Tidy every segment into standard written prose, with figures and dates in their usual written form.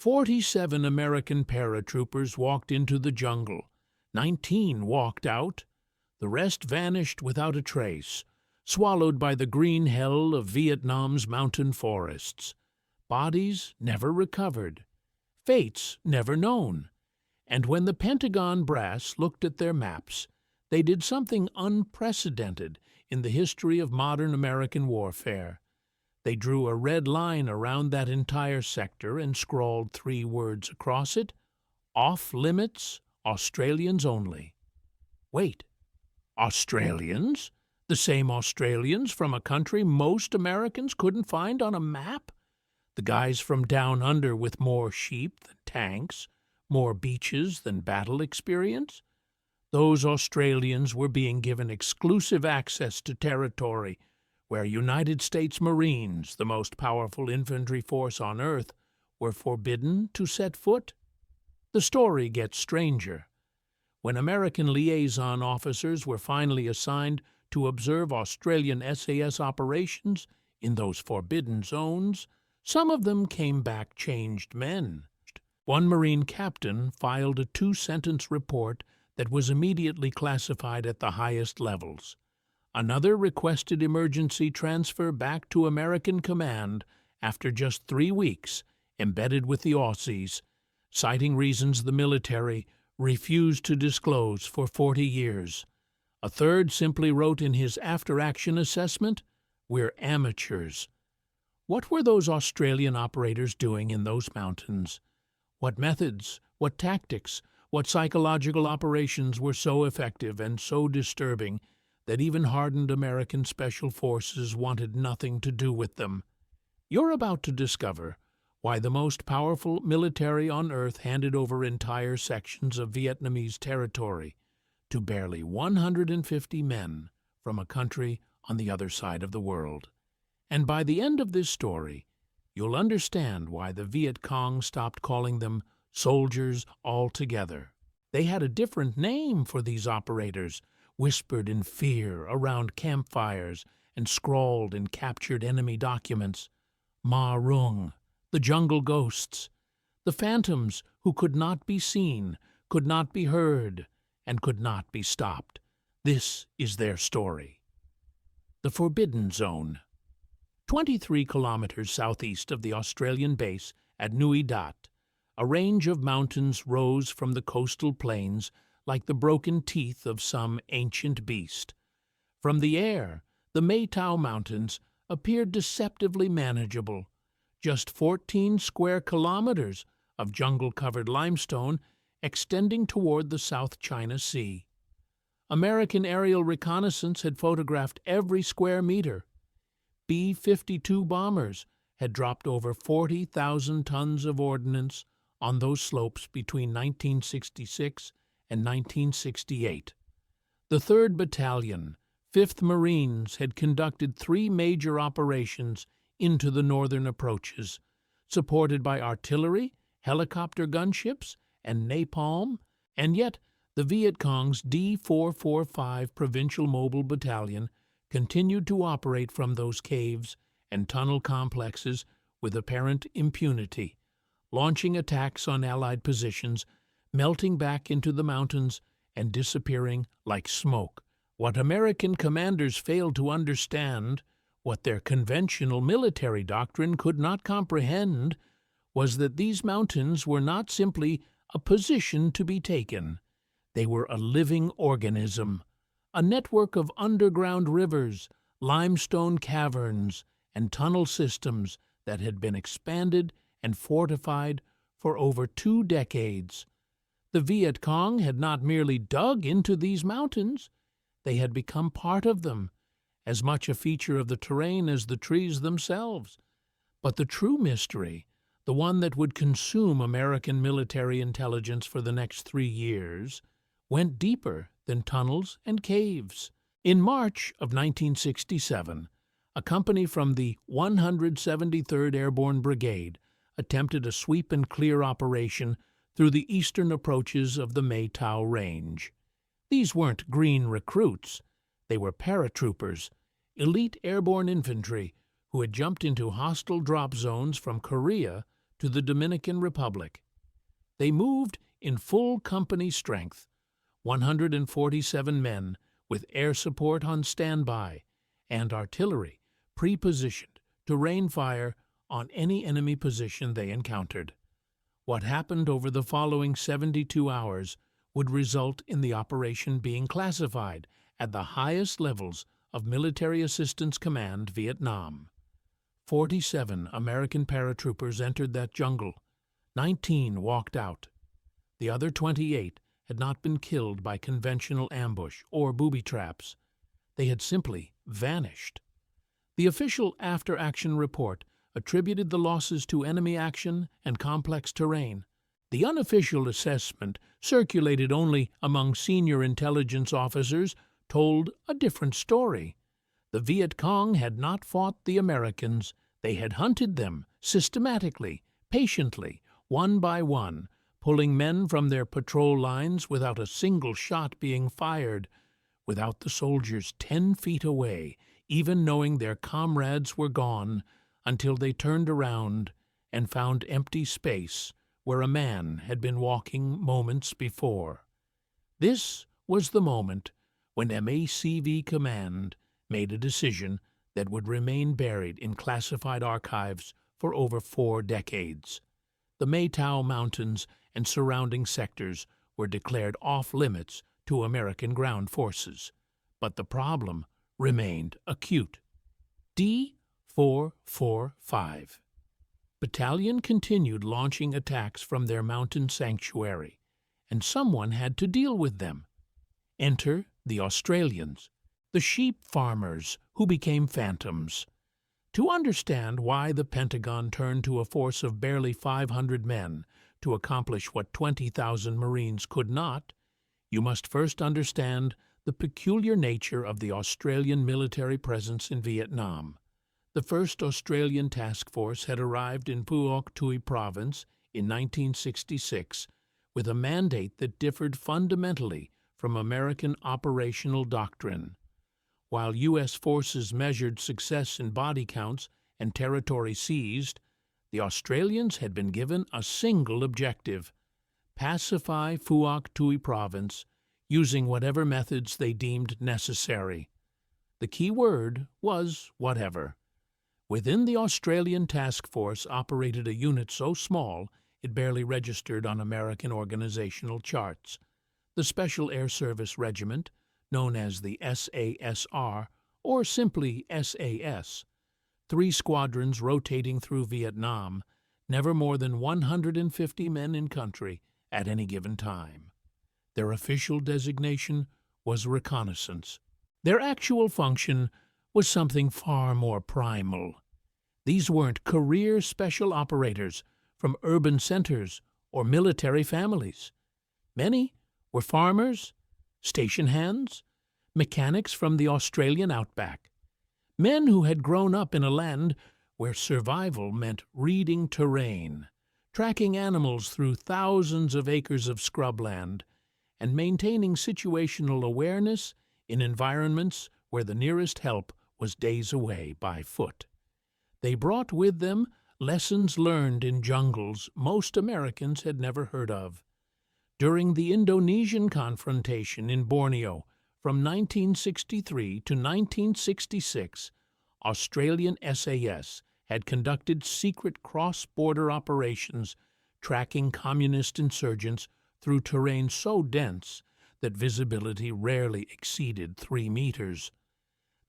47 American paratroopers walked into the jungle. 19 walked out. The rest vanished without a trace, swallowed by the green hell of Vietnam's mountain forests. Bodies never recovered. Fates never known. And when the Pentagon brass looked at their maps, they did something unprecedented in the history of modern American warfare. They drew a red line around that entire sector and scrawled 3 words across it: "Off limits, Australians only." Wait, Australians? The same Australians from a country most Americans couldn't find on a map? The guys from down under with more sheep than tanks, more beaches than battle experience? Those Australians were being given exclusive access to territory where United States Marines, the most powerful infantry force on Earth, were forbidden to set foot. The story gets stranger. When American liaison officers were finally assigned to observe Australian SAS operations in those forbidden zones, some of them came back changed men. One Marine captain filed a 2-sentence report that was immediately classified at the highest levels. Another requested emergency transfer back to American command after just 3 weeks, embedded with the Aussies, citing reasons the military refused to disclose for 40 years. A third simply wrote in his after-action assessment, "We're amateurs." What were those Australian operators doing in those mountains? What methods, what tactics, what psychological operations were so effective and so disturbing that even hardened American special forces wanted nothing to do with them? You're about to discover why the most powerful military on Earth handed over entire sections of Vietnamese territory to barely 150 men from a country on the other side of the world. And by the end of this story, you'll understand why the Viet Cong stopped calling them soldiers altogether. They had a different name for these operators, whispered in fear around campfires and scrawled in captured enemy documents. Ma Rung, the jungle ghosts, the phantoms who could not be seen, could not be heard, and could not be stopped. This is their story. The Forbidden Zone. 23 kilometers southeast of the Australian base at Nui Dat, a range of mountains rose from the coastal plains like the broken teeth of some ancient beast. From the air, the Maytao Mountains appeared deceptively manageable. Just 14 square kilometers of jungle-covered limestone extending toward the South China Sea. American aerial reconnaissance had photographed every square meter. B-52 bombers had dropped over 40,000 tons of ordnance on those slopes between 1966 and 1968. The 3rd Battalion, 5th Marines, had conducted 3 major operations into the northern approaches, supported by artillery, helicopter gunships, and napalm, and yet the Viet Cong's D-445 Provincial Mobile Battalion continued to operate from those caves and tunnel complexes with apparent impunity, launching attacks on Allied positions, melting back into the mountains, and disappearing like smoke. What American commanders failed to understand, what their conventional military doctrine could not comprehend, was that these mountains were not simply a position to be taken. They were a living organism, a network of underground rivers, limestone caverns, and tunnel systems that had been expanded and fortified for over 2 decades. The Viet Cong had not merely dug into these mountains, they had become part of them, as much a feature of the terrain as the trees themselves. But the true mystery, the one that would consume American military intelligence for the next 3 years, went deeper than tunnels and caves. In March of 1967, a company from the 173rd Airborne Brigade attempted a sweep-and-clear operation through the eastern approaches of the Maytao Range. These weren't green recruits. They were paratroopers, elite airborne infantry, who had jumped into hostile drop zones from Korea to the Dominican Republic. They moved in full company strength, 147 men with air support on standby and artillery pre-positioned to rain fire on any enemy position they encountered. What happened over the following 72 hours would result in the operation being classified at the highest levels of Military Assistance Command Vietnam. 47 American paratroopers entered that jungle. 19 walked out. The other 28 had not been killed by conventional ambush or booby traps. They had simply vanished. The official after-action report attributed the losses to enemy action and complex terrain. The unofficial assessment, circulated only among senior intelligence officers, told a different story. The Viet Cong had not fought the Americans. They had hunted them systematically, patiently, one by one, pulling men from their patrol lines without a single shot being fired, without the soldiers 10 feet away, even knowing their comrades were gone, until they turned around and found empty space where a man had been walking moments before. This was the moment when MACV Command made a decision that would remain buried in classified archives for over 4 decades. The Maytao Mountains and surrounding sectors were declared off-limits to American ground forces, but the problem remained acute. D-445. Battalion continued launching attacks from their mountain sanctuary, and someone had to deal with them. Enter the Australians, the sheep farmers who became phantoms. To understand why the Pentagon turned to a force of barely 500 men to accomplish what 20,000 Marines could not, you must first understand the peculiar nature of the Australian military presence in Vietnam. The first Australian task force had arrived in Phuoc Tuy Province in 1966 with a mandate that differed fundamentally from American operational doctrine. While U.S. forces measured success in body counts and territory seized, the Australians had been given a single objective: pacify Phuoc Tuy Province using whatever methods they deemed necessary. The key word was whatever. Within the Australian task force operated a unit so small it barely registered on American organizational charts. The Special Air Service Regiment, known as the SASR, or simply SAS, 3 squadrons rotating through Vietnam, never more than 150 men in country at any given time. Their official designation was reconnaissance. Their actual function was something far more primal. These weren't career special operators from urban centers or military families. Many were farmers, station hands, mechanics from the Australian outback, men who had grown up in a land where survival meant reading terrain, tracking animals through thousands of acres of scrubland, and maintaining situational awareness in environments where the nearest help was days away by foot. They brought with them lessons learned in jungles most Americans had never heard of. During the Indonesian confrontation in Borneo from 1963 to 1966, Australian SAS had conducted secret cross-border operations tracking communist insurgents through terrain so dense that visibility rarely exceeded 3 meters.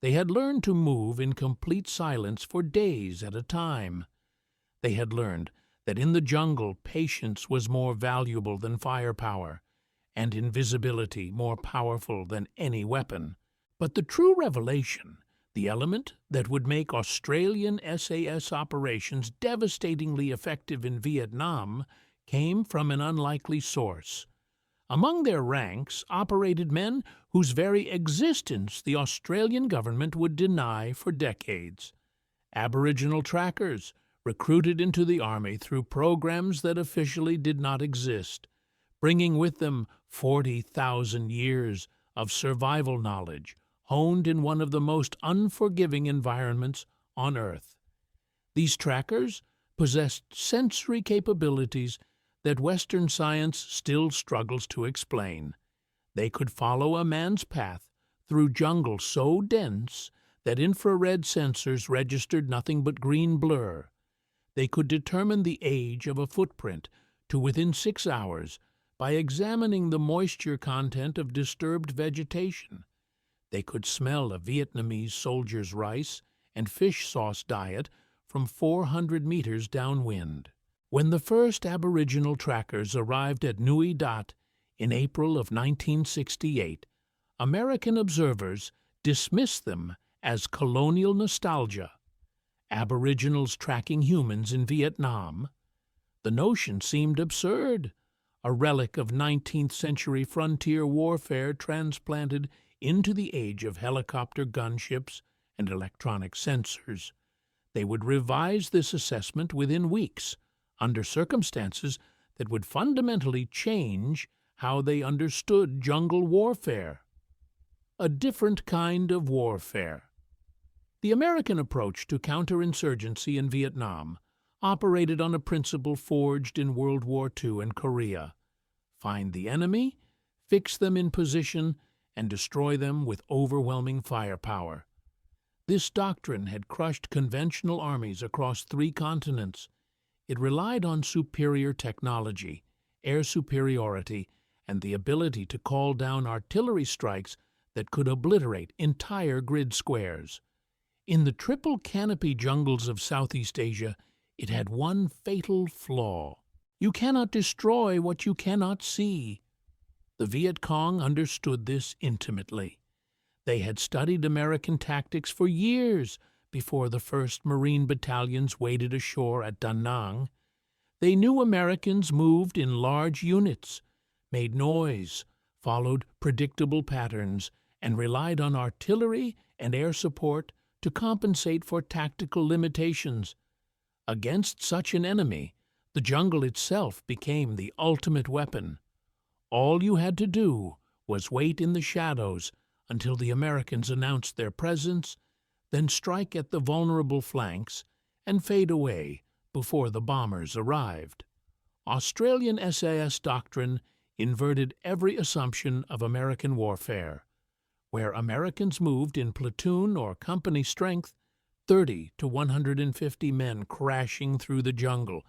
They had learned to move in complete silence for days at a time. They had learned that in the jungle patience was more valuable than firepower, and invisibility more powerful than any weapon. But the true revelation, the element that would make Australian SAS operations devastatingly effective in Vietnam, came from an unlikely source. Among their ranks operated men whose very existence the Australian government would deny for decades. Aboriginal trackers, recruited into the Army through programs that officially did not exist, bringing with them 40,000 years of survival knowledge honed in one of the most unforgiving environments on Earth. These trackers, possessed sensory capabilities that Western science still struggles to explain. They could follow a man's path through jungle so dense that infrared sensors registered nothing but green blur. They could determine the age of a footprint to within 6 hours by examining the moisture content of disturbed vegetation. They could smell a Vietnamese soldier's rice and fish sauce diet from 400 meters downwind. When the first Aboriginal trackers arrived at Nui Dat in April of 1968, American observers dismissed them as colonial nostalgia. Aboriginals tracking humans in Vietnam? The notion seemed absurd, a relic of 19th-century frontier warfare transplanted into the age of helicopter gunships and electronic sensors. They would revise this assessment within weeks, under circumstances that would fundamentally change how they understood jungle warfare. A different kind of warfare. The American approach to counterinsurgency in Vietnam operated on a principle forged in World War II and Korea. Find the enemy, fix them in position, and destroy them with overwhelming firepower. This doctrine had crushed conventional armies across 3 continents. It relied on superior technology, air superiority, and the ability to call down artillery strikes that could obliterate entire grid squares. In the triple canopy jungles of Southeast Asia, it had one fatal flaw. You cannot destroy what you cannot see. The Viet Cong understood this intimately. They had studied American tactics for years before the 1st Marine Battalions waded ashore at Da Nang. They knew Americans moved in large units, made noise, followed predictable patterns, and relied on artillery and air support to compensate for tactical limitations. Against such an enemy, the jungle itself became the ultimate weapon. All you had to do was wait in the shadows until the Americans announced their presence, then strike at the vulnerable flanks and fade away before the bombers arrived. Australian SAS doctrine inverted every assumption of American warfare. Where Americans moved in platoon or company strength, 30 to 150 men crashing through the jungle,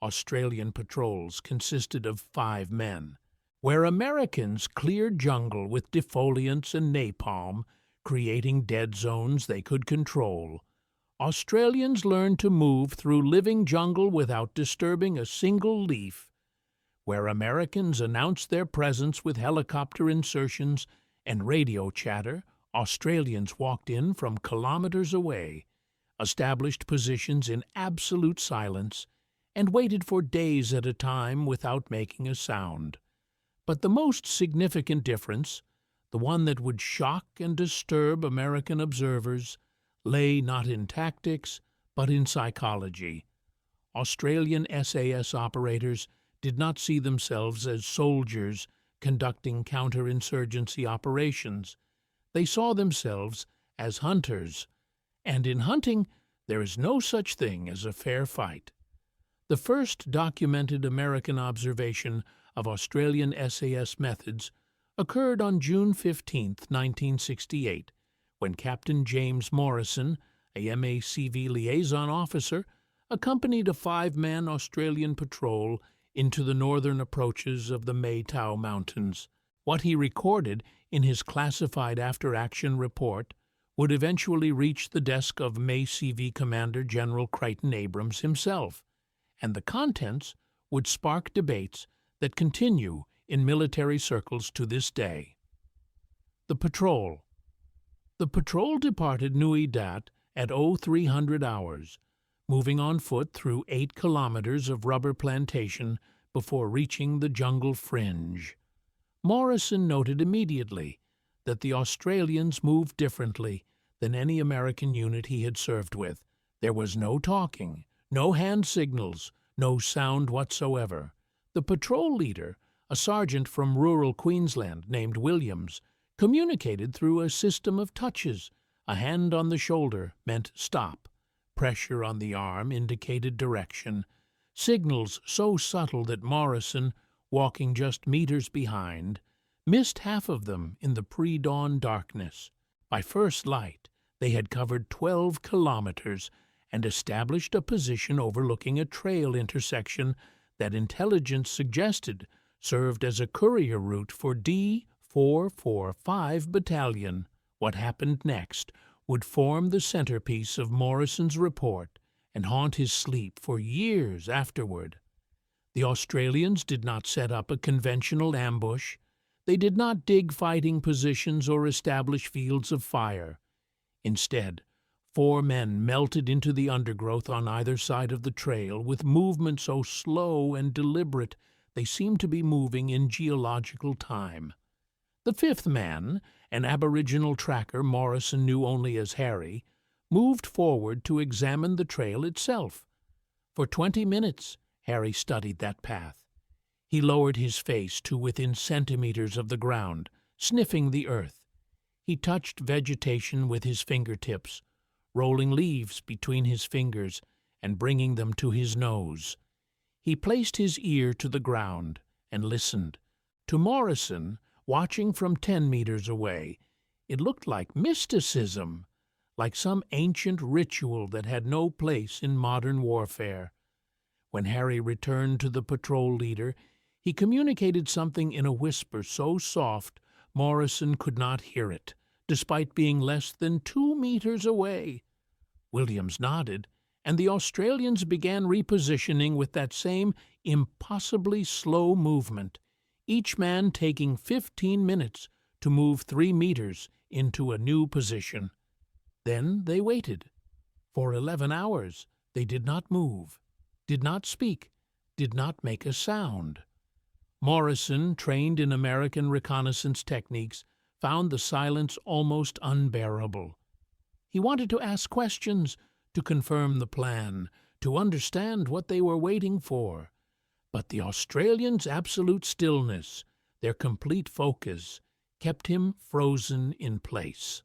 Australian patrols consisted of 5 men. Where Americans cleared jungle with defoliants and napalm, creating dead zones they could control, Australians learned to move through living jungle without disturbing a single leaf. Where Americans announced their presence with helicopter insertions and radio chatter, Australians walked in from kilometers away, established positions in absolute silence, and waited for days at a time without making a sound. But the most significant difference, the one that would shock and disturb American observers, lay not in tactics, but in psychology. Australian SAS operators did not see themselves as soldiers conducting counterinsurgency operations. They saw themselves as hunters, and in hunting there is no such thing as a fair fight. The first documented American observation of Australian SAS methods occurred on June 15, 1968, when Captain James Morrison, a MACV liaison officer, accompanied a 5-man Australian patrol into the northern approaches of the Maytau Mountains. What he recorded in his classified after-action report would eventually reach the desk of MACV Commander General Crichton Abrams himself, and the contents would spark debates that continue in military circles to this day. The patrol. The patrol departed Nui Dat at 0300 hours, moving on foot through 8 kilometers of rubber plantation before reaching the jungle fringe. Morrison noted immediately that the Australians moved differently than any American unit he had served with. There was no talking, no hand signals, no sound whatsoever. The patrol leader, a sergeant from rural Queensland named Williams, communicated through a system of touches. A hand on the shoulder meant stop, Pressure on the arm indicated direction, signals so subtle that Morrison, walking just meters behind, missed half of them in the pre-dawn darkness. By first light, they had covered 12 kilometers and established a position overlooking a trail intersection that intelligence suggested served as a courier route for D-445 Battalion. What happened next would form the centerpiece of Morrison's report and haunt his sleep for years afterward. The Australians did not set up a conventional ambush. They did not dig fighting positions or establish fields of fire. Instead, 4 men melted into the undergrowth on either side of the trail with movement so slow and deliberate they seemed to be moving in geological time. The 5th man, an aboriginal tracker Morrison knew only as Harry, moved forward to examine the trail itself. For 20 minutes, Harry studied that path. He lowered his face to within centimeters of the ground, sniffing the earth. He touched vegetation with his fingertips, rolling leaves between his fingers and bringing them to his nose. He placed his ear to the ground and listened. To Morrison, watching from 10 meters away, it looked like mysticism, like some ancient ritual that had no place in modern warfare. When Harry returned to the patrol leader, he communicated something in a whisper so soft Morrison could not hear it, despite being less than 2 meters away. Williams nodded, and the Australians began repositioning with that same impossibly slow movement, each man taking 15 minutes to move 3 meters into a new position. Then they waited. For 11 hours they did not move, did not speak, did not make a sound. Morrison, trained in American reconnaissance techniques, found the silence almost unbearable. He wanted to ask questions, to confirm the plan, to understand what they were waiting for. But the Australians' absolute stillness, their complete focus, kept him frozen in place.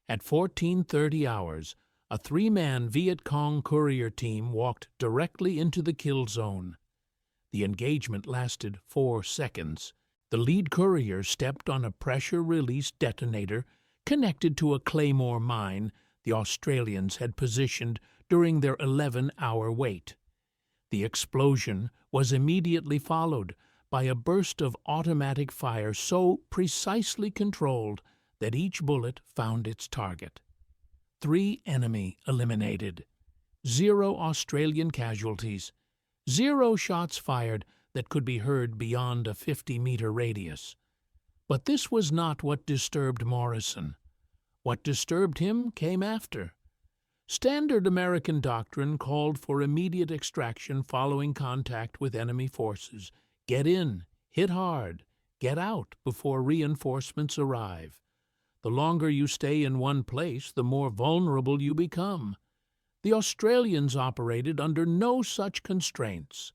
At 14:30 hours, a 3-man Viet Cong courier team walked directly into the kill zone. The engagement lasted 4 seconds. The lead courier stepped on a pressure-release detonator connected to a claymore mine the Australians had positioned during their 11-hour wait. The explosion was immediately followed by a burst of automatic fire so precisely controlled that each bullet found its target. 3 enemy eliminated. 0 Australian casualties. 0 shots fired that could be heard beyond a 50-meter radius. But this was not what disturbed Morrison. What disturbed him came after. Standard American doctrine called for immediate extraction following contact with enemy forces. Get in, hit hard, get out before reinforcements arrive. The longer you stay in one place, the more vulnerable you become. The Australians operated under no such constraints.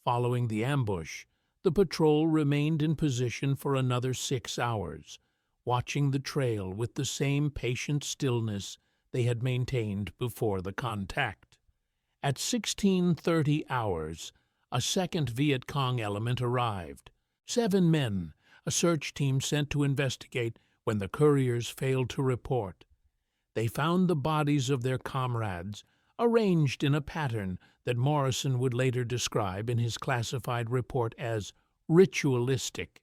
Following the ambush, the patrol remained in position for another 6 hours, watching the trail with the same patient stillness they had maintained before the contact. At 16:30 hours, a second Viet Cong element arrived. 7 men, a search team sent to investigate when the couriers failed to report. They found the bodies of their comrades arranged in a pattern that Morrison would later describe in his classified report as ritualistic.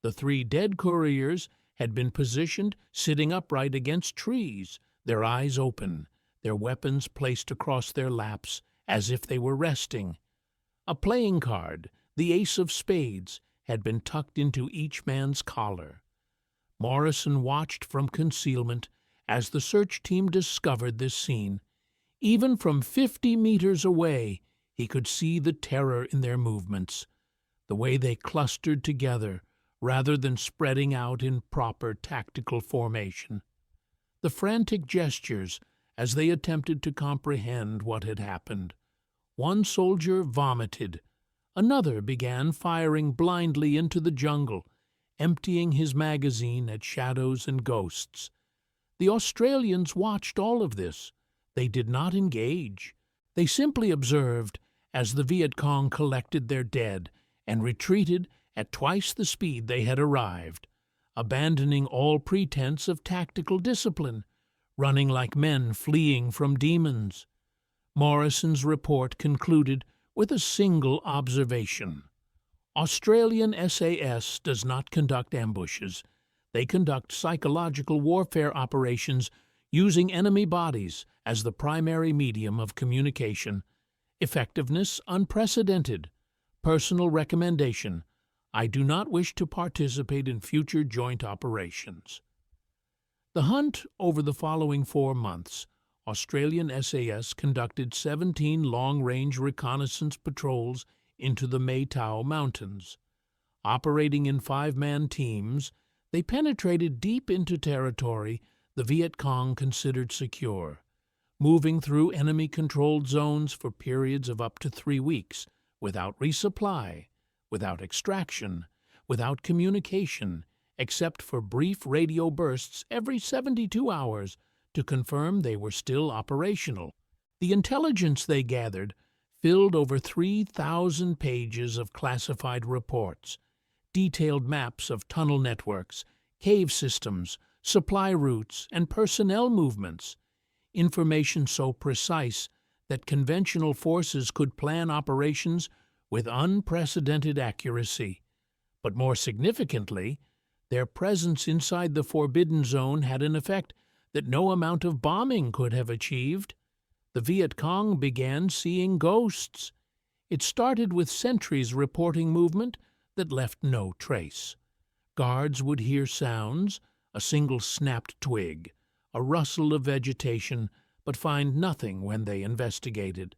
The 3 dead couriers had been positioned sitting upright against trees, their eyes open, their weapons placed across their laps as if they were resting. A playing card, the ace of spades, had been tucked into each man's collar. Morrison watched from concealment as the search team discovered this scene. Even from 50 meters away, he could see the terror in their movements, the way they clustered together rather than spreading out in proper tactical formation. The frantic gestures as they attempted to comprehend what had happened. One soldier vomited. Another began firing blindly into the jungle, emptying his magazine at shadows and ghosts. The Australians watched all of this, They did not engage. They simply observed as the Viet Cong collected their dead and retreated at twice the speed they had arrived, abandoning all pretense of tactical discipline, running like men fleeing from demons. Morrison's report concluded with a single observation. Australian SAS does not conduct ambushes. They conduct psychological warfare operations using enemy bodies as the primary medium of communication. Effectiveness unprecedented. Personal recommendation: I do not wish to participate in future joint operations. The hunt over the following 4 months, Australian SAS conducted 17 long-range reconnaissance patrols into the Maytao Mountains. Operating in 5-man teams, they penetrated deep into territory the Viet Cong considered secure, moving through enemy-controlled zones for periods of up to 3 weeks, without resupply, without extraction, without communication, except for brief radio bursts every 72 hours to confirm they were still operational. The intelligence they gathered filled over 3,000 pages of classified reports, detailed maps of tunnel networks, cave systems, supply routes, and personnel movements, information so precise that conventional forces could plan operations with unprecedented accuracy. But more significantly, their presence inside the Forbidden Zone had an effect that no amount of bombing could have achieved. The Viet Cong began seeing ghosts. It started with sentries reporting movement that left no trace. Guards would hear sounds, a single snapped twig, a rustle of vegetation, but find nothing when they investigated.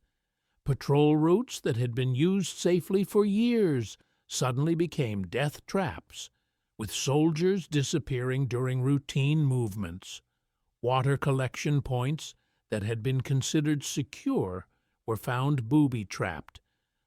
Patrol routes that had been used safely for years suddenly became death traps, with soldiers disappearing during routine movements. Water collection points that had been considered secure were found booby-trapped,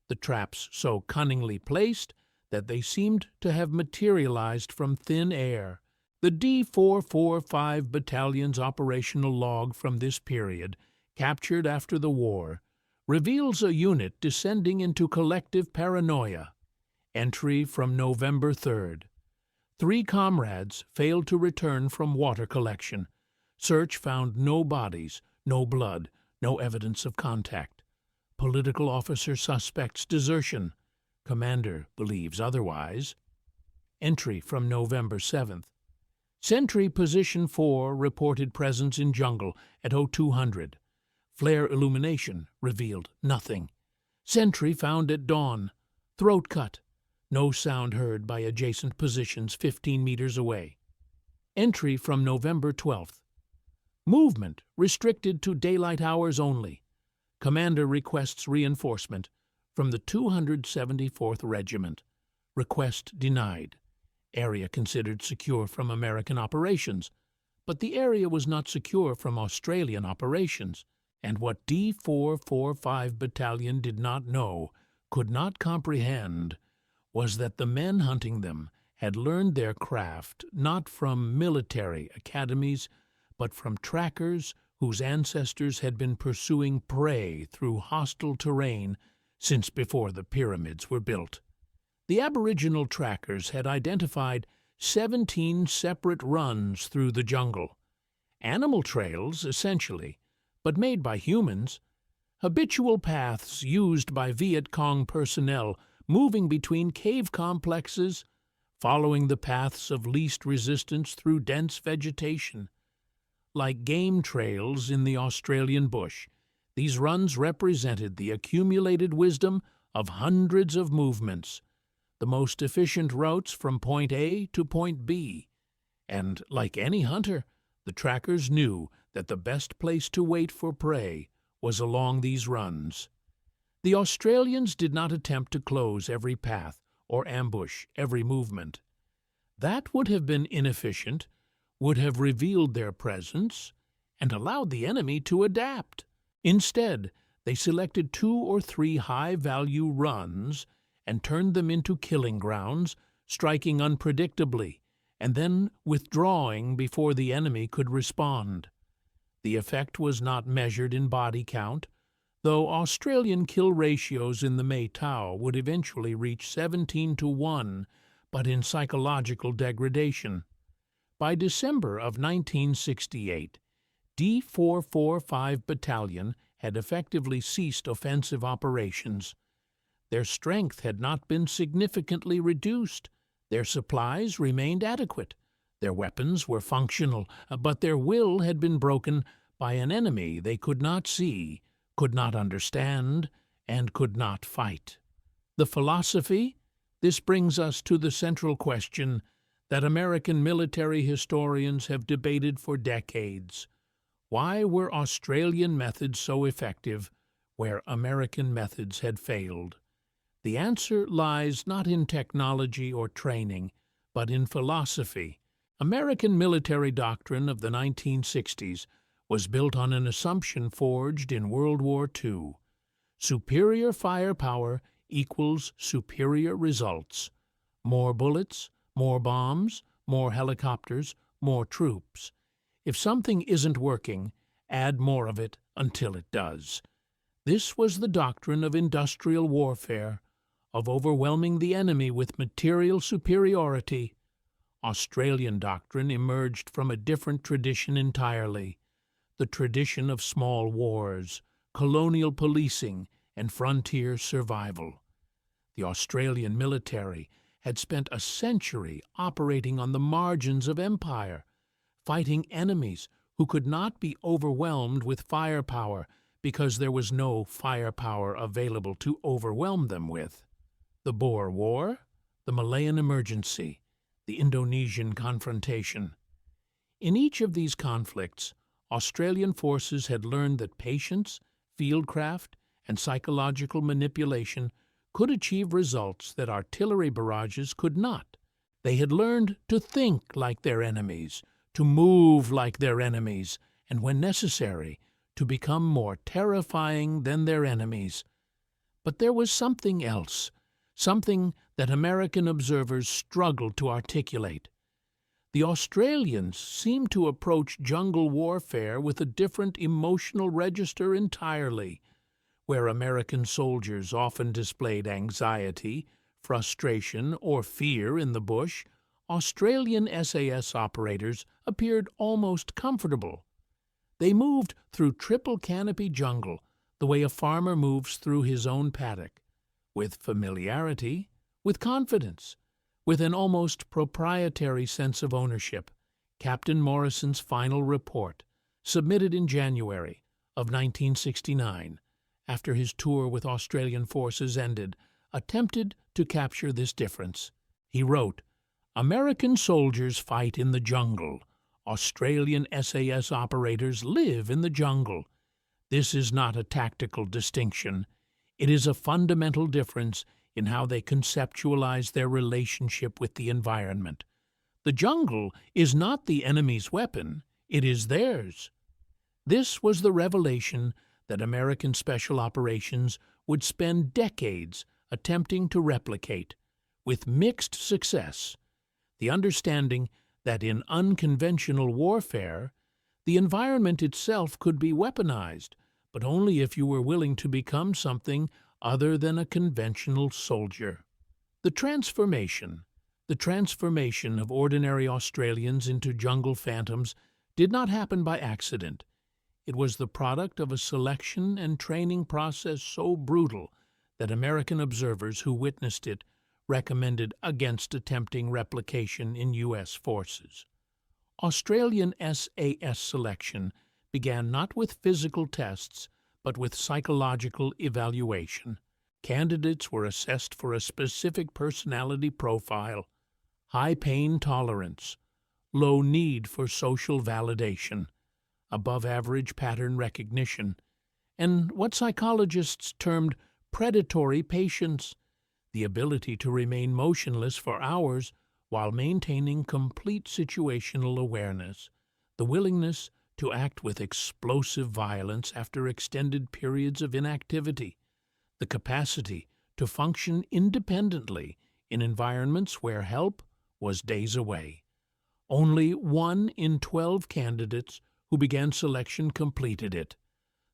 the traps so cunningly placed that they seemed to have materialized from thin air. The D445 Battalion's operational log from this period, captured after the war, reveals a unit descending into collective paranoia. Entry from November 3rd. 3 comrades failed to return from water collection. Search found no bodies, no blood, no evidence of contact. Political officer suspects desertion. Commander believes otherwise. Entry from November 7th. Sentry Position 4 reported presence in jungle at 0200. Flare illumination revealed nothing. Sentry found at dawn. Throat cut. No sound heard by adjacent positions 15 meters away. Entry from November 12th. Movement restricted to daylight hours only. Commander requests reinforcement from the 274th Regiment. Request denied. Area considered secure from American operations. But the area was not secure from Australian operations. And what D445 Battalion did not know, could not comprehend, was that the men hunting them had learned their craft not from military academies, but from trackers whose ancestors had been pursuing prey through hostile terrain since before the pyramids were built. The Aboriginal trackers had identified 17 separate runs through the jungle. Animal trails, essentially, but made by humans. Habitual paths used by Viet Cong personnel moving between cave complexes, following the paths of least resistance through dense vegetation. Like game trails in the Australian bush, these runs represented the accumulated wisdom of hundreds of movements, the most efficient routes from point A to point B. And, like any hunter, the trackers knew that the best place to wait for prey was along these runs. The Australians did not attempt to close every path or ambush every movement. That would have been inefficient, would have revealed their presence, and allowed the enemy to adapt. Instead, they selected 2 or 3 high-value runs and turned them into killing grounds, striking unpredictably, and then withdrawing before the enemy could respond. The effect was not measured in body count, though Australian kill ratios in the Maytao would eventually reach 17-1, but in psychological degradation. By December of 1968, D445 Battalion had effectively ceased offensive operations. Their strength had not been significantly reduced. Their supplies remained adequate. Their weapons were functional, but their will had been broken by an enemy they could not see, could not understand, and could not fight. The philosophy? This brings us to the central question that American military historians have debated for decades. Why were Australian methods so effective where American methods had failed? The answer lies not in technology or training, but in philosophy. American military doctrine of the 1960s was built on an assumption forged in World War II. Superior firepower equals superior results. More bullets, more bombs, more helicopters, more troops. If something isn't working, add more of it until it does. This was the doctrine of industrial warfare, of overwhelming the enemy with material superiority. Australian doctrine emerged from a different tradition entirely, the tradition of small wars, colonial policing, and frontier survival. The Australian military had spent a century operating on the margins of empire, fighting enemies who could not be overwhelmed with firepower because there was no firepower available to overwhelm them with. The Boer War, the Malayan Emergency, the Indonesian confrontation. In each of these conflicts, Australian forces had learned that patience, fieldcraft, and psychological manipulation could achieve results that artillery barrages could not. They had learned to think like their enemies, to move like their enemies, and when necessary, to become more terrifying than their enemies. But there was something else, something that American observers struggled to articulate. The Australians seemed to approach jungle warfare with a different emotional register entirely. Where American soldiers often displayed anxiety, frustration, or fear in the bush, Australian SAS operators appeared almost comfortable. They moved through triple canopy jungle the way a farmer moves through his own paddock, with familiarity, with confidence, with an almost proprietary sense of ownership. Captain Morrison's final report, submitted in January of 1969, after his tour with Australian forces ended, attempted to capture this difference. He wrote, "American soldiers fight in the jungle. Australian SAS operators live in the jungle. This is not a tactical distinction. It is a fundamental difference in how they conceptualize their relationship with the environment. The jungle is not the enemy's weapon, it is theirs." This was the revelation that American Special Operations would spend decades attempting to replicate, with mixed success, the understanding that in unconventional warfare, the environment itself could be weaponized, but only if you were willing to become something other than a conventional soldier. The transformation of ordinary Australians into jungle phantoms did not happen by accident. It was the product of a selection and training process so brutal that American observers who witnessed it recommended against attempting replication in U.S. forces. Australian SAS selection began not with physical tests, but with psychological evaluation. Candidates were assessed for a specific personality profile: high pain tolerance, low need for social validation, above-average pattern recognition, and what psychologists termed predatory patience, the ability to remain motionless for hours while maintaining complete situational awareness, the willingness to act with explosive violence after extended periods of inactivity, the capacity to function independently in environments where help was days away. Only 1 in 12 candidates who began selection completed it.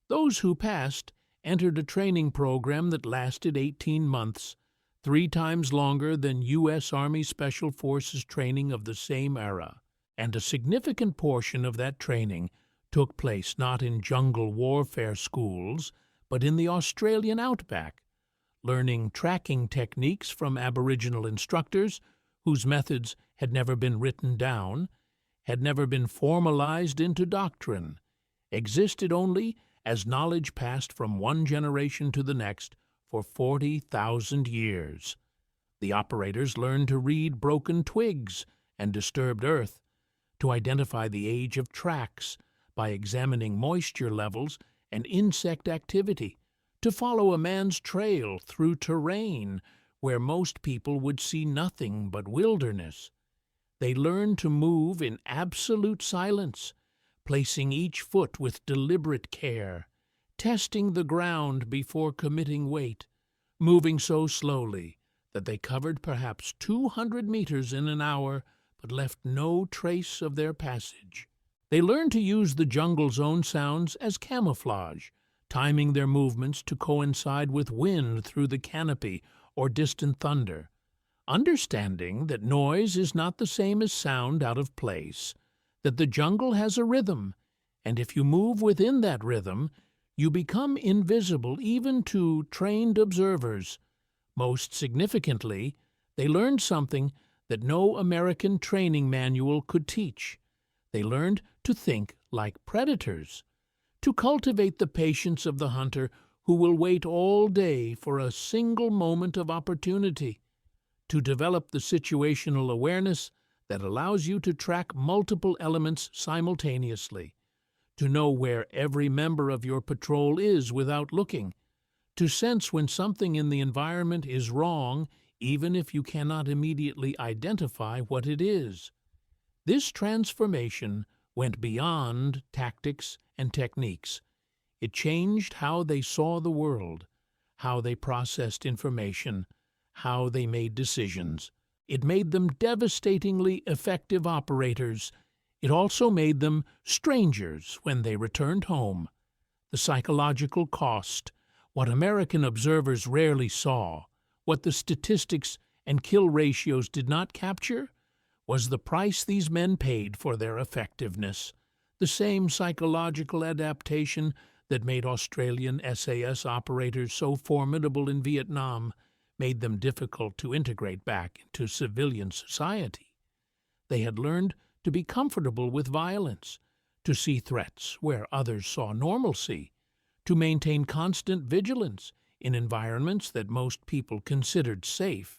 Those who passed entered a training program that lasted 18 months, 3 times longer than U.S. Army Special Forces training of the same era. And a significant portion of that training took place not in jungle warfare schools, but in the Australian outback, learning tracking techniques from Aboriginal instructors whose methods had never been written down, had never been formalized into doctrine, existed only as knowledge passed from one generation to the next for 40,000 years. The operators learned to read broken twigs and disturbed earth, to identify the age of tracks by examining moisture levels and insect activity, to follow a man's trail through terrain where most people would see nothing but wilderness. They learned to move in absolute silence, placing each foot with deliberate care, testing the ground before committing weight, moving so slowly that they covered perhaps 200 meters in an hour but left no trace of their passage. They learned to use the jungle's own sounds as camouflage, timing their movements to coincide with wind through the canopy or distant thunder, understanding that noise is not the same as sound out of place, that the jungle has a rhythm, and if you move within that rhythm, you become invisible even to trained observers. Most significantly, they learned something that no American training manual could teach. They learned to think like predators, to cultivate the patience of the hunter who will wait all day for a single moment of opportunity, to develop the situational awareness that allows you to track multiple elements simultaneously, to know where every member of your patrol is without looking, to sense when something in the environment is wrong even if you cannot immediately identify what it is. This transformation went beyond tactics and techniques. It changed how they saw the world, how they processed information, how they made decisions. It made them devastatingly effective operators. It also made them strangers when they returned home. The psychological cost, what American observers rarely saw, what the statistics and kill ratios did not capture, was the price these men paid for their effectiveness, the same psychological adaptation that made Australian SAS operators so formidable in Vietnam, made them difficult to integrate back into civilian society. They had learned to be comfortable with violence, to see threats where others saw normalcy, to maintain constant vigilance in environments that most people considered safe.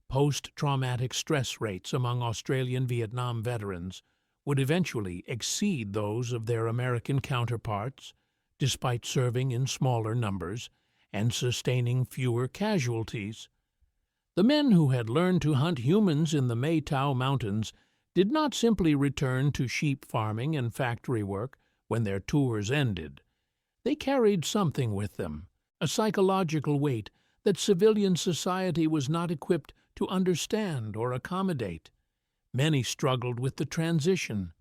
Post-traumatic stress rates among Australian Vietnam veterans would eventually exceed those of their American counterparts, despite serving in smaller numbers and sustaining fewer casualties. The men who had learned to hunt humans in the Maytao Mountains did not simply return to sheep farming and factory work when their tours ended. They carried something with them, a psychological weight that civilian society was not equipped to understand or accommodate. Many struggled with the transition.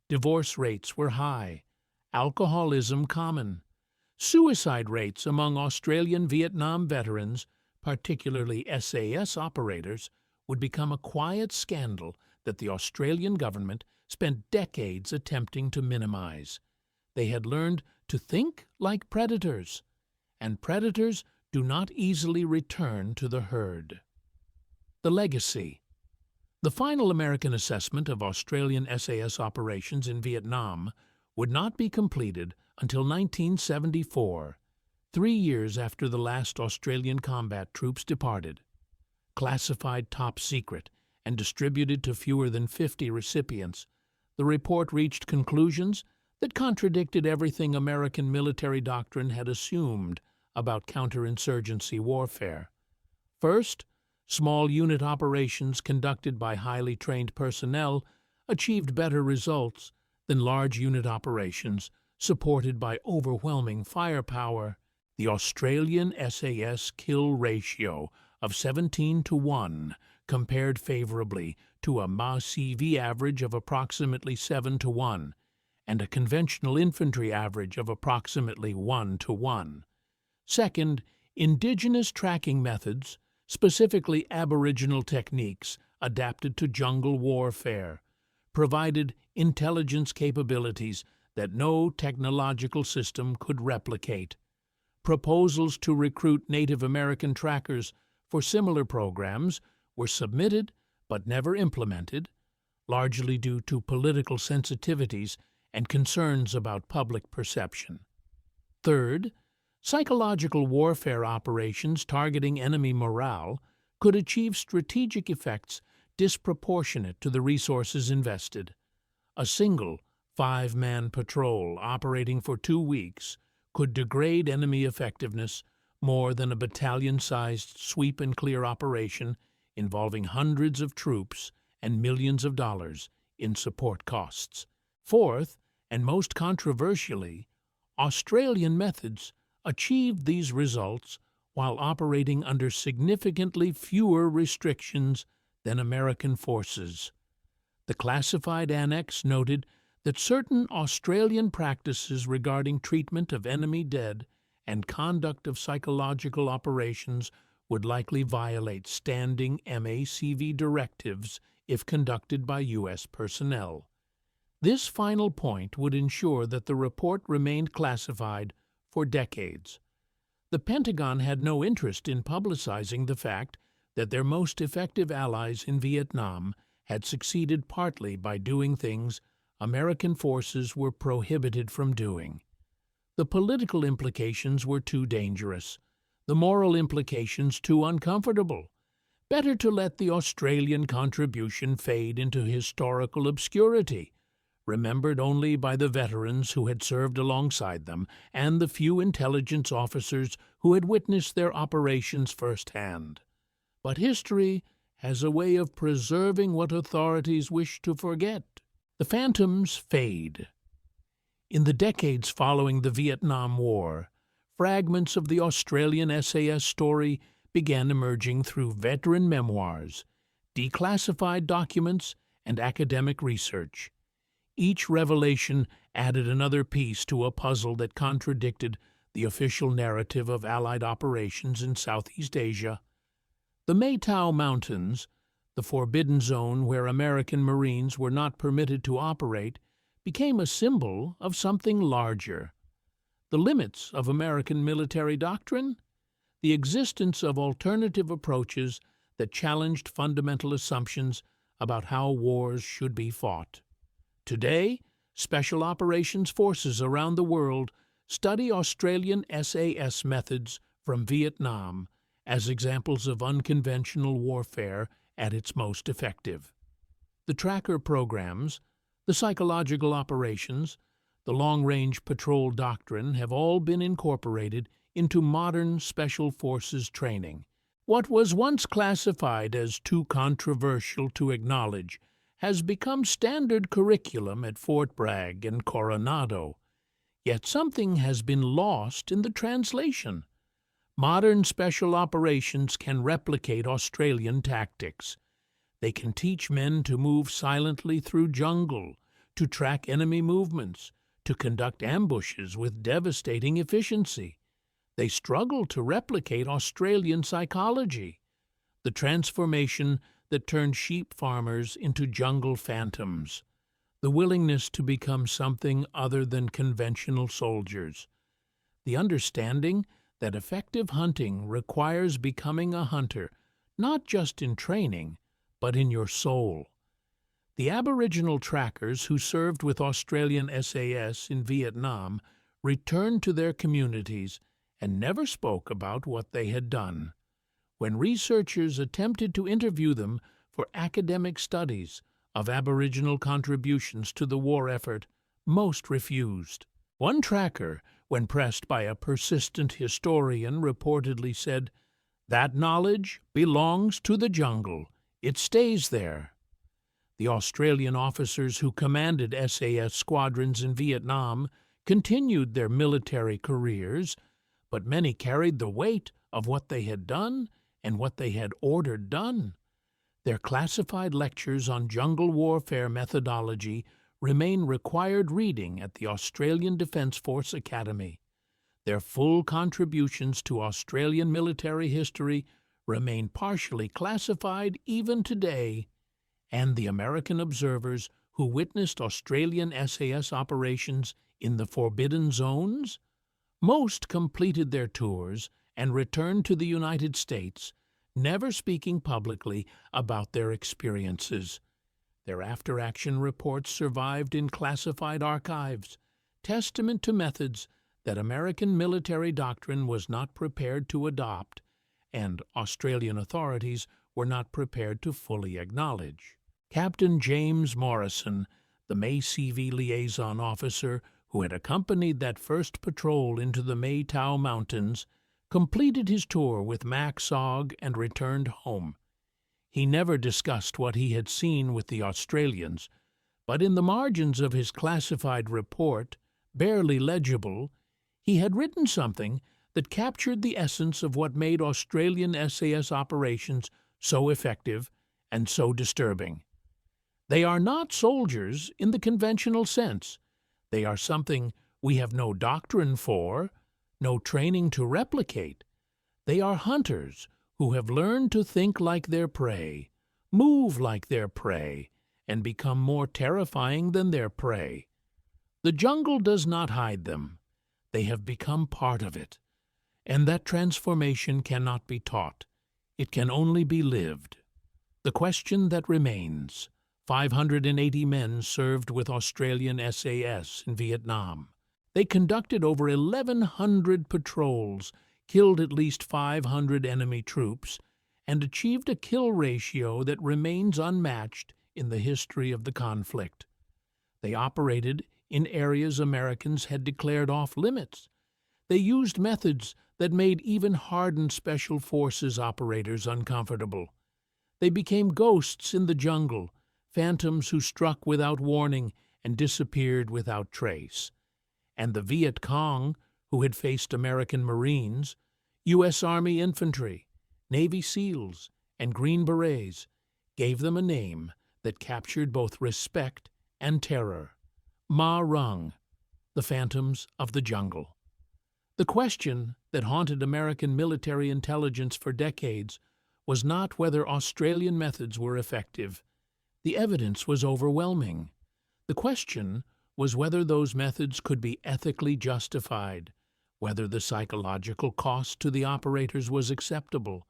Divorce rates were high, alcoholism common. Suicide rates among Australian Vietnam veterans, particularly SAS operators, would become a quiet scandal that the Australian government spent decades attempting to minimize. They had learned to think like predators, and predators do not easily return to the herd. The legacy. The final American assessment of Australian SAS operations in Vietnam would not be completed until 1974, 3 years after the last Australian combat troops departed. Classified top secret and distributed to fewer than 50 recipients, the report reached conclusions that contradicted everything American military doctrine had assumed about counterinsurgency warfare. First, small unit operations conducted by highly trained personnel achieved better results than large unit operations supported by overwhelming firepower. The Australian SAS kill ratio of 17-1 compared favorably to a MACV average of approximately 7-1, and a conventional infantry average of approximately 1-to-1. Second, indigenous tracking methods, specifically Aboriginal techniques adapted to jungle warfare, provided intelligence capabilities that no technological system could replicate. Proposals to recruit Native American trackers for similar programs were submitted but never implemented, largely due to political sensitivities and concerns about public perception. Third, psychological warfare operations targeting enemy morale could achieve strategic effects disproportionate to the resources invested. A single 5-man patrol operating for 2 weeks could degrade enemy effectiveness more than a battalion-sized sweep-and-clear operation involving hundreds of troops and millions of dollars in support costs. Fourth, and most controversially, Australian methods achieved these results while operating under significantly fewer restrictions than American forces. The classified annex noted that certain Australian practices regarding treatment of enemy dead and conduct of psychological operations would likely violate standing MACV directives if conducted by U.S. personnel. This final point would ensure that the report remained classified for decades. The Pentagon had no interest in publicizing the fact that their most effective allies in Vietnam had succeeded partly by doing things American forces were prohibited from doing. The political implications were too dangerous, the moral implications too uncomfortable. Better to let the Australian contribution fade into historical obscurity, remembered only by the veterans who had served alongside them and the few intelligence officers who had witnessed their operations firsthand. But history has a way of preserving what authorities wish to forget. The phantoms fade. In the decades following the Vietnam War, fragments of the Australian SAS story began emerging through veteran memoirs, declassified documents, and academic research. Each revelation added another piece to a puzzle that contradicted the official narrative of Allied operations in Southeast Asia. The Maytao Mountains, the forbidden zone where American Marines were not permitted to operate, became a symbol of something larger. The limits of American military doctrine? The existence of alternative approaches that challenged fundamental assumptions about how wars should be fought. Today, Special Operations Forces around the world study Australian SAS methods from Vietnam as examples of unconventional warfare at its most effective. The tracker programs, the psychological operations, the long-range patrol doctrine have all been incorporated into modern Special Forces training. What was once classified as too controversial to acknowledge has become standard curriculum at Fort Bragg and Coronado. Yet something has been lost in the translation. Modern special operations can replicate Australian tactics. They can teach men to move silently through jungle, to track enemy movements, to conduct ambushes with devastating efficiency. They struggle to replicate Australian psychology, the transformation that turned sheep farmers into jungle phantoms, the willingness to become something other than conventional soldiers, the understanding that effective hunting requires becoming a hunter, not just in training, but in your soul. The Aboriginal trackers who served with Australian SAS in Vietnam returned to their communities and never spoke about what they had done. When researchers attempted to interview them for academic studies of Aboriginal contributions to the war effort, most refused. One tracker, when pressed by a persistent historian, reportedly said, "That knowledge belongs to the jungle. It stays there." The Australian officers who commanded SAS squadrons in Vietnam continued their military careers, but many carried the weight of what they had done and what they had ordered done. Their classified lectures on jungle warfare methodology remain required reading at the Australian Defence Force Academy. Their full contributions to Australian military history remain partially classified even today, and the American observers who witnessed Australian SAS operations in the Forbidden Zones, most completed their tours and returned to the United States, never speaking publicly about their experiences. Their after-action reports survived in classified archives, testament to methods that American military doctrine was not prepared to adopt and Australian authorities were not prepared to fully acknowledge. Captain James Morrison, the May-CV liaison officer who had accompanied that first patrol into the Maytau Mountains, completed his tour with Mac Sogg and returned home. He never discussed what he had seen with the Australians, but in the margins of his classified report, barely legible, he had written something that captured the essence of what made Australian SAS operations so effective and so disturbing. They are not soldiers in the conventional sense. They are something we have no doctrine for, no training to replicate. They are hunters who have learned to think like their prey, move like their prey, and become more terrifying than their prey. The jungle does not hide them. They have become part of it. And that transformation cannot be taught. It can only be lived. The question that remains: 580 men served with Australian SAS in Vietnam. They conducted over 1,100 patrols, killed at least 500 enemy troops, and achieved a kill ratio that remains unmatched in the history of the conflict. They operated in areas Americans had declared off-limits. They used methods that made even hardened Special Forces operators uncomfortable. They became ghosts in the jungle, phantoms who struck without warning and disappeared without trace. And the Viet Cong, who had faced American Marines, U.S. Army infantry, Navy SEALs, and Green Berets, gave them a name that captured both respect and terror: Ma Rung, the Phantoms of the Jungle. The question that haunted American military intelligence for decades was not whether Australian methods were effective. The evidence was overwhelming. The question was whether those methods could be ethically justified, whether the psychological cost to the operators was acceptable,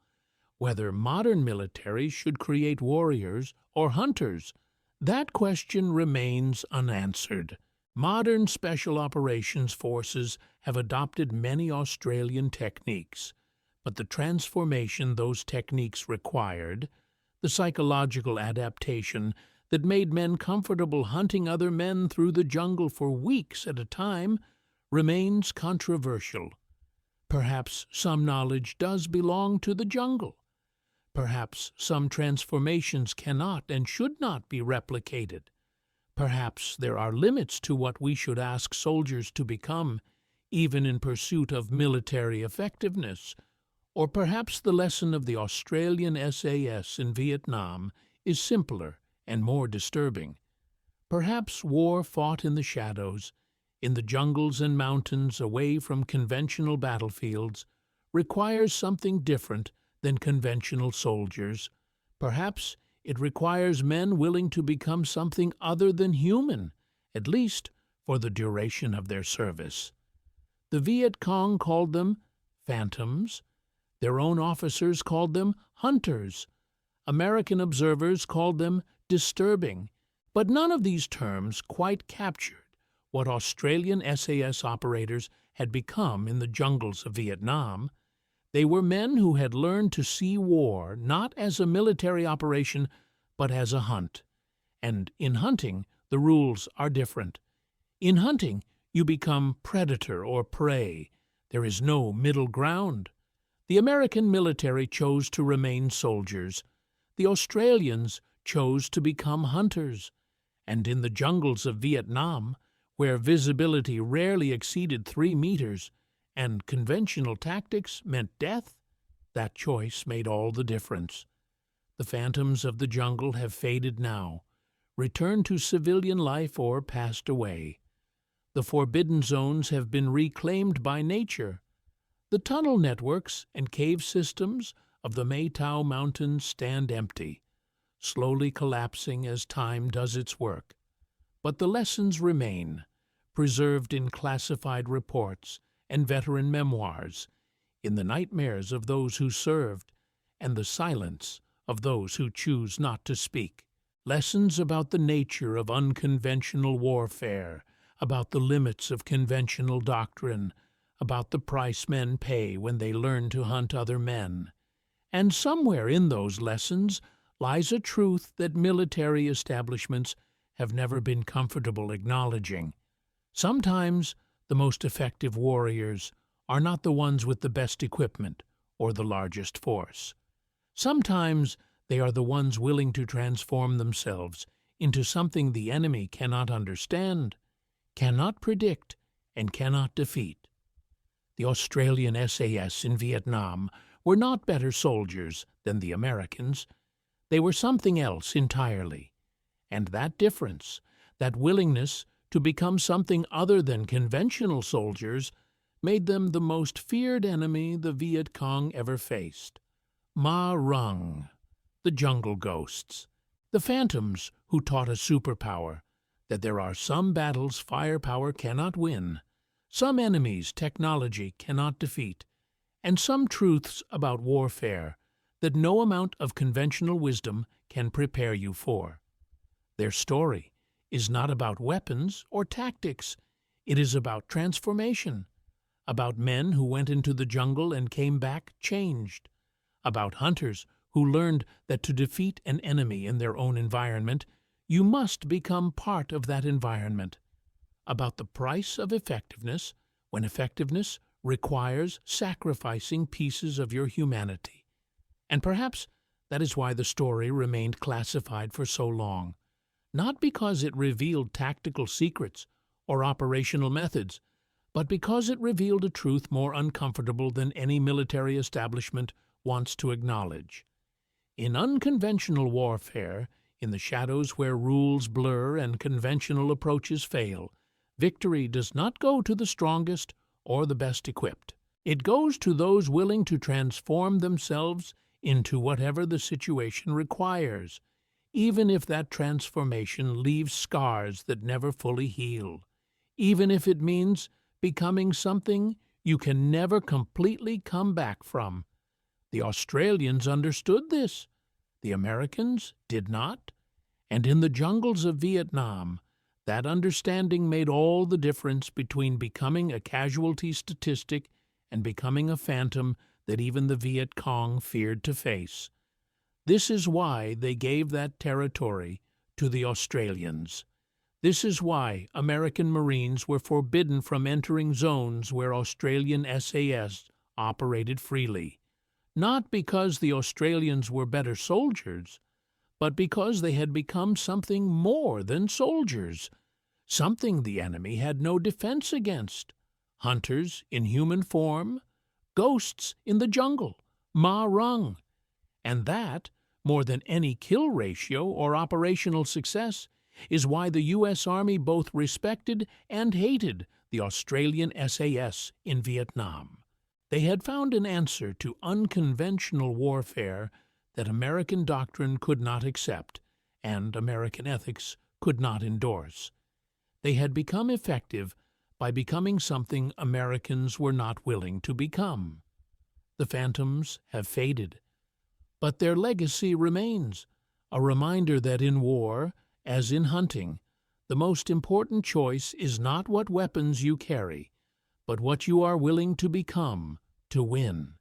whether modern militaries should create warriors or hunters. That question remains unanswered. Modern special operations forces have adopted many Australian techniques, but the transformation those techniques required, the psychological adaptation that made men comfortable hunting other men through the jungle for weeks at a time, remains controversial. Perhaps some knowledge does belong to the jungle. Perhaps some transformations cannot and should not be replicated. Perhaps there are limits to what we should ask soldiers to become, even in pursuit of military effectiveness. Or perhaps the lesson of the Australian SAS in Vietnam is simpler and more disturbing. Perhaps war fought in the shadows, in the jungles and mountains away from conventional battlefields, requires something different than conventional soldiers. Perhaps it requires men willing to become something other than human, at least for the duration of their service. The Viet Cong called them phantoms. Their own officers called them hunters. American observers called them disturbing. But none of these terms quite captured what Australian SAS operators had become in the jungles of Vietnam. They were men who had learned to see war not as a military operation, but as a hunt. And in hunting, the rules are different. In hunting, you become predator or prey. There is no middle ground. The American military chose to remain soldiers. The Australians chose to become hunters. And in the jungles of Vietnam, where visibility rarely exceeded 3 meters, and conventional tactics meant death, that choice made all the difference. The phantoms of the jungle have faded now, returned to civilian life or passed away. The forbidden zones have been reclaimed by nature. The tunnel networks and cave systems of the Maytao Mountains stand empty, slowly collapsing as time does its work. But the lessons remain, preserved in classified reports and veteran memoirs, in the nightmares of those who served and the silence of those who choose not to speak. Lessons about the nature of unconventional warfare, about the limits of conventional doctrine, about the price men pay when they learn to hunt other men. And somewhere in those lessons lies a truth that military establishments have never been comfortable acknowledging. Sometimes the most effective warriors are not the ones with the best equipment or the largest force. Sometimes they are the ones willing to transform themselves into something the enemy cannot understand, cannot predict, and cannot defeat. The Australian SAS in Vietnam were not better soldiers than the Americans. They were something else entirely. And that difference, that willingness to become something other than conventional soldiers, made them the most feared enemy the Viet Cong ever faced. Ma Rung, the jungle ghosts, the phantoms who taught a superpower that there are some battles firepower cannot win, some enemies technology cannot defeat, and some truths about warfare that no amount of conventional wisdom can prepare you for. Their story is not about weapons or tactics. It is about transformation, about men who went into the jungle and came back changed, about hunters who learned that to defeat an enemy in their own environment, you must become part of that environment, about the price of effectiveness when effectiveness requires sacrificing pieces of your humanity. And perhaps that is why the story remained classified for so long, not because it revealed tactical secrets or operational methods, but because it revealed a truth more uncomfortable than any military establishment wants to acknowledge. In unconventional warfare, in the shadows where rules blur and conventional approaches fail, victory does not go to the strongest or the best equipped. It goes to those willing to transform themselves into whatever the situation requires, even if that transformation leaves scars that never fully heal, even if it means becoming something you can never completely come back from. The Australians understood this. The Americans did not. And in the jungles of Vietnam, that understanding made all the difference between becoming a casualty statistic and becoming a phantom that even the Viet Cong feared to face. This is why they gave that territory to the Australians. This is why American Marines were forbidden from entering zones where Australian SAS operated freely. Not because the Australians were better soldiers, but because they had become something more than soldiers, something the enemy had no defense against. Hunters in human form, ghosts in the jungle, Ma Rung. And that, more than any kill ratio or operational success, is why the U.S. Army both respected and hated the Australian SAS in Vietnam. They had found an answer to unconventional warfare that American doctrine could not accept and American ethics could not endorse. They had become effective by becoming something Americans were not willing to become. The phantoms have faded, but their legacy remains, a reminder that in war, as in hunting, the most important choice is not what weapons you carry, but what you are willing to become to win.